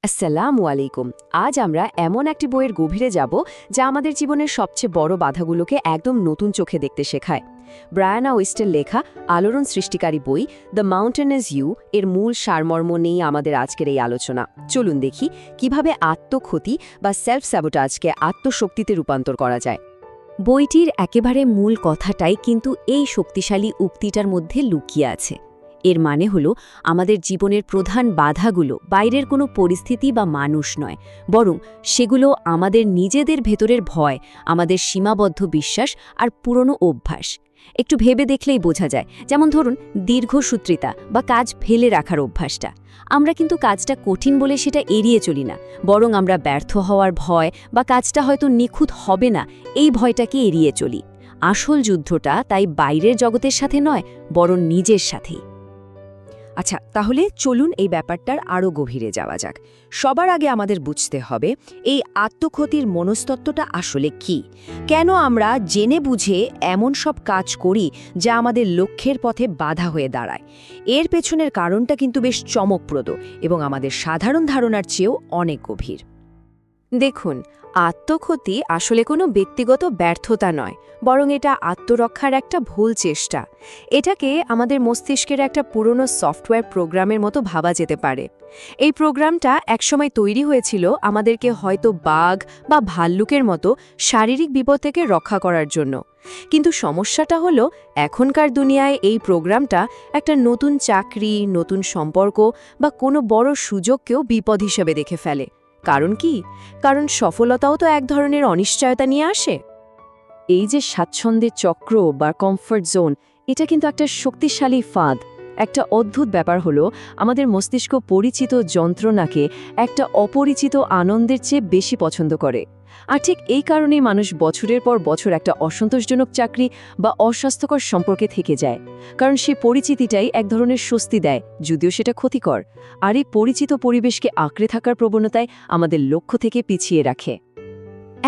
আসসালামু আলাইকুম। আজ আমরা এমন একটি বইয়ের গভীরে যাব যা আমাদের জীবনের সবচেয়ে বড় বাধাগুলোকে একদম নতুন চোখে দেখতে শেখায়। ব্রায়ানা ওয়েস্টের লেখা আলোড়ন সৃষ্টিকারী বই দ্য মাউন্টেন ইজ ইউ এর মূল সারমর্ম নিয়ে আমাদের আজকের এই আলোচনা। চলুন দেখি কিভাবে আত্মক্ষতি বা সেলফ স্যাবোটাজকে আত্মশক্তিতে রূপান্তর করা যায়। বইটির একেবারে মূল কথাটাই কিন্তু এই শক্তিশালী উক্তিটার মধ্যে লুকিয়ে আছে। এর মানে হলো আমাদের জীবনের প্রধান বাধাগুলো বাইরের কোনো পরিস্থিতি বা মানুষ নয়, বরং সেগুলো আমাদের নিজেদের ভেতরের ভয়, আমাদের সীমাবদ্ধ বিশ্বাস আর পুরনো অভ্যাস। একটু ভেবে দেখলেই বোঝা যায়, যেমন ধরুন দীর্ঘসূত্রিতা বা কাজ ফেলে রাখার অভ্যাসটা। আমরা কিন্তু কাজটা কঠিন বলে সেটা এড়িয়ে চলি না, বরং আমরা ব্যর্থ হওয়ার ভয় বা কাজটা হয়তো নিখুঁত হবে না এই ভয়টাকে এড়িয়ে চলি। আসল যুদ্ধটা তাই বাইরের জগতের সাথে নয়, বরং নিজের সাথেই। আচ্ছা, তাহলে চলুন এই ব্যাপারটার আরও গভীরে যাওয়া যাক। সবার আগে আমাদের বুঝতে হবে এই আত্মক্ষতির মনস্তত্ত্বটা আসলে কি। কেন আমরা জেনে বুঝে এমন সব কাজ করি যা আমাদের লক্ষ্যের পথে বাধা হয়ে দাঁড়ায়। এর পেছনের কারণটা কিন্তু বেশ চমকপ্রদ এবং আমাদের সাধারণ ধারণার চেয়েও অনেক গভীর। দেখুন, আত্মক্ষতি আসলে কোনো ব্যক্তিগত ব্যর্থতা নয়, বরং এটা আত্মরক্ষার একটা ভুল চেষ্টা। এটাকে আমাদের মস্তিষ্কের একটা পুরনো সফটওয়্যার প্রোগ্রামের মতো ভাবা যেতে পারে। এই প্রোগ্রামটা একসময় তৈরি হয়েছিল আমাদেরকে হয়তো বাঘ বা ভাল্লুকের মতো শারীরিক বিপদ থেকে রক্ষা করার জন্য। কিন্তু সমস্যাটা হলো, এখনকার দুনিয়ায় এই প্রোগ্রামটা একটা নতুন চাকরি, নতুন সম্পর্ক বা কোনো বড় সুযোগকেও বিপদ হিসেবে দেখে ফেলে। কারণ কি? কারণ সফলতাও তো এক ধরনের অনিশ্চয়তা নিয়ে আসে। এই যে স্বাচ্ছন্দ্যের চক্র বা কমফর্ট জোন, এটা কিন্তু একটা শক্তিশালী ফাঁদ। একটা অদ্ভুত ব্যাপার হলো, আমাদের মস্তিষ্ক পরিচিত যন্ত্রণাকে একটা অপরিচিত আনন্দের চেয়ে বেশি পছন্দ করে। আর ঠিক এই কারণেই মানুষ বছরের পর বছর একটা অসন্তোষজনক চাকরি বা অস্বাস্থ্যকর সম্পর্কে থেকে যায়। কারণ সেই পরিচিতিটাই এক ধরনের স্বস্তি দেয়, যদিও সেটা ক্ষতিকর। আর এই পরিচিত পরিবেশকে আঁকড়ে থাকার প্রবণতায় আমাদের লক্ষ্য থেকে পিছিয়ে রাখে।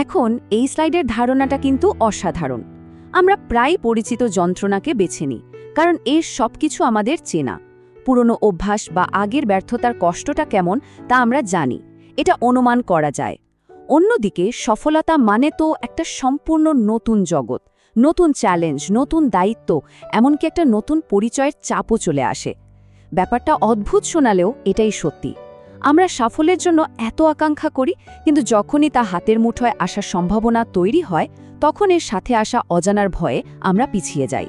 এখন এই স্লাইডের ধারণাটা কিন্তু অসাধারণ। আমরা প্রায় পরিচিত যন্ত্রণাকে বেছে নিই, কারণ এর সবকিছু আমাদের চেনা। পুরনো অভ্যাস বা আগের ব্যর্থতার কষ্টটা কেমন তা আমরা জানি, এটা অনুমান করা যায়। অন্যদিকে সফলতা মানে তো একটা সম্পূর্ণ নতুন জগৎ, নতুন চ্যালেঞ্জ, নতুন দায়িত্ব, এমনকি একটা নতুন পরিচয়ের চাপও চলে আসে। ব্যাপারটা অদ্ভুত শোনালেও এটাই সত্যি। আমরা সাফল্যের জন্য এত আকাঙ্ক্ষা করি, কিন্তু যখনই তা হাতের মুঠোয় আসার সম্ভাবনা তৈরি হয়, তখন এর সাথে আসা অজানার ভয়ে আমরা পিছিয়ে যাই।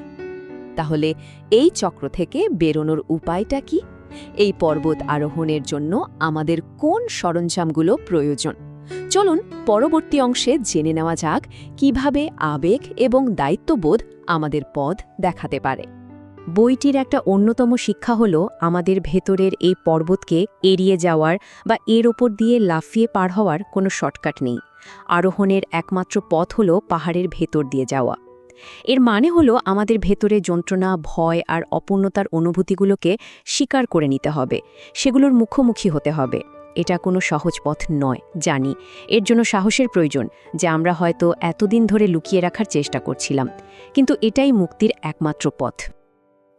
তাহলে এই চক্র থেকে বেরোনোর উপায়টা কি? এই পর্বত আরোহণের জন্য আমাদের কোন সরঞ্জামগুলো প্রয়োজন? চলুন পরবর্তী অংশে জেনে নেওয়া যাক কিভাবে আবেগ এবং দায়িত্ববোধ আমাদের পথ দেখাতে পারে। বইটির একটা অন্যতম শিক্ষা হলো, আমাদের ভেতরের এই পর্বতকে এড়িয়ে যাওয়ার বা এর ওপর দিয়ে লাফিয়ে পার হওয়ার কোনো শর্টকাট নেই। আরোহণের একমাত্র পথ হলো পাহাড়ের ভেতর দিয়ে যাওয়া। এর মানে হলো আমাদের ভেতরে যন্ত্রণা, ভয় আর অপূর্ণতার অনুভূতিগুলোকে স্বীকার করে নিতে হবে, সেগুলোর মুখোমুখি হতে হবে। এটা কোনো সহজ পথ নয়, জানি। এর জন্য সাহসের প্রয়োজন, যা আমরা হয়তো এতদিন ধরে লুকিয়ে রাখার চেষ্টা করছিলাম। কিন্তু এটাই মুক্তির একমাত্র পথ।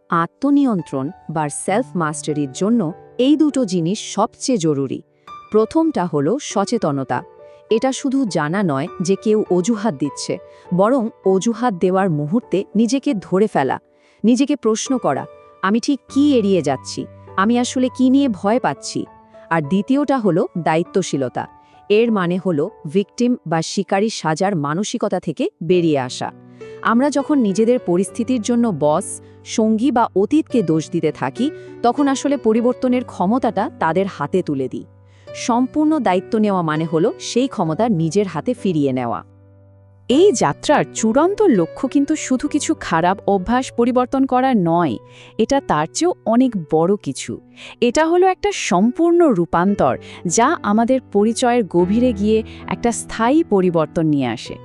আত্মনিয়ন্ত্রণ বা সেলফ মাস্টারির জন্য এই দুটো জিনিস সবচেয়ে জরুরি। প্রথমটা হলো সচেতনতা। এটা শুধু জানা নয় যে কেউ অজুহাত দিচ্ছে, বরং অজুহাত দেওয়ার মুহূর্তে নিজেকে ধরে ফেলা, নিজেকে প্রশ্ন করা, আমি ঠিক কি এড়িয়ে যাচ্ছি, আমি আসলে কি নিয়ে ভয় পাচ্ছি। আর দ্বিতীয়টা হলো দায়িত্বশীলতা। এর মানে হলো ভিকটিম বা শিকারী সাজার মানসিকতা থেকে বেরিয়ে আসা। আমরা যখন নিজেদের পরিস্থিতির জন্য বস, সঙ্গী বা অতীতকে দোষ দিতে থাকি, তখন আসলে পরিবর্তনের ক্ষমতাটা তাদের হাতে তুলে দিই। সম্পূর্ণ দায়িত্ব নেওয়া মানে হলো সেই ক্ষমতা নিজের হাতে ফিরিয়ে নেওয়া। এই যাত্রার চূড়ান্ত লক্ষ্য কিন্তু শুধু কিছু খারাপ অভ্যাস পরিবর্তন করা নয়, এটা তার চেয়েও অনেক বড় কিছু। এটা হলো একটা সম্পূর্ণ রূপান্তর, যা আমাদের পরিচয়ের গভীরে গিয়ে একটা স্থায়ী পরিবর্তন নিয়ে আসে।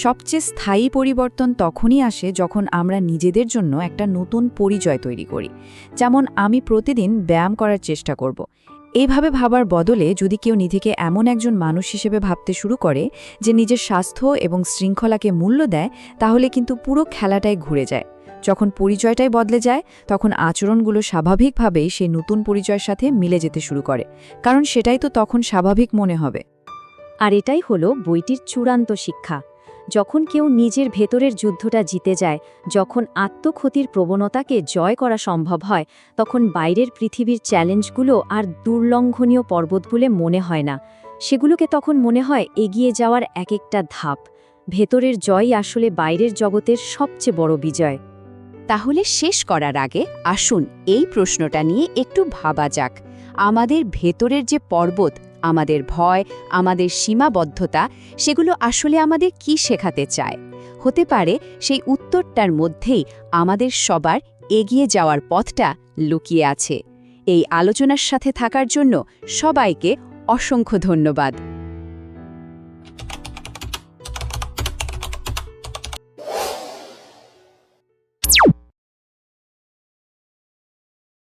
সবচেয়ে স্থায়ী পরিবর্তন তখনই আসে যখন আমরা নিজেদের জন্য একটা নতুন পরিচয় তৈরি করি। যেমন, আমি প্রতিদিন ব্যায়াম করার চেষ্টা করব। এইভাবে ভাবার বদলে যদি কেউ নিজেকে এমন একজন মানুষ হিসেবে ভাবতে শুরু করে যে নিজের স্বাস্থ্য এবং শৃঙ্খলাকে মূল্য দেয়, তাহলে কিন্তু পুরো খেলাটাই ঘুরে যায়। যখন পরিচয়টাই বদলে যায় তখন আচরণগুলো স্বাভাবিকভাবেই সেই নতুন পরিচয়ের সাথে মিলে যেতে শুরু করে, কারণ সেটাই তো তখন স্বাভাবিক মনে হবে। আর এটাই হলো বইটির চূড়ান্ত শিক্ষা। যখন কেউ নিজের ভেতরের যুদ্ধটা জিতে যায়, যখন আত্মক্ষতির প্রবণতাকে জয় করা সম্ভব হয়, তখন বাইরের পৃথিবীর চ্যালেঞ্জগুলো আর দুর্লঙ্ঘনীয় পর্বত বলে মনে হয় না। সেগুলোকে তখন মনে হয় এগিয়ে যাওয়ার এক একটা ধাপ। ভেতরের জয়ই আসলে বাইরের জগতের সবচেয়ে বড় বিজয়। তাহলে শেষ করার আগে আসুন এই প্রশ্নটা নিয়ে একটু ভাবা যাক। আমাদের ভেতরের যে পর্বত, আমাদের ভয়, আমাদের সীমাবদ্ধতা, সেগুলো আসলে আমাদের কি শেখাতে চায়? হতে পারে সেই উত্তরটার মধ্যেই আমাদের সবার এগিয়ে যাওয়ার পথটা লুকিয়ে আছে। এই আলোচনার সাথে থাকার জন্য সবাইকে অসংখ্য ধন্যবাদ।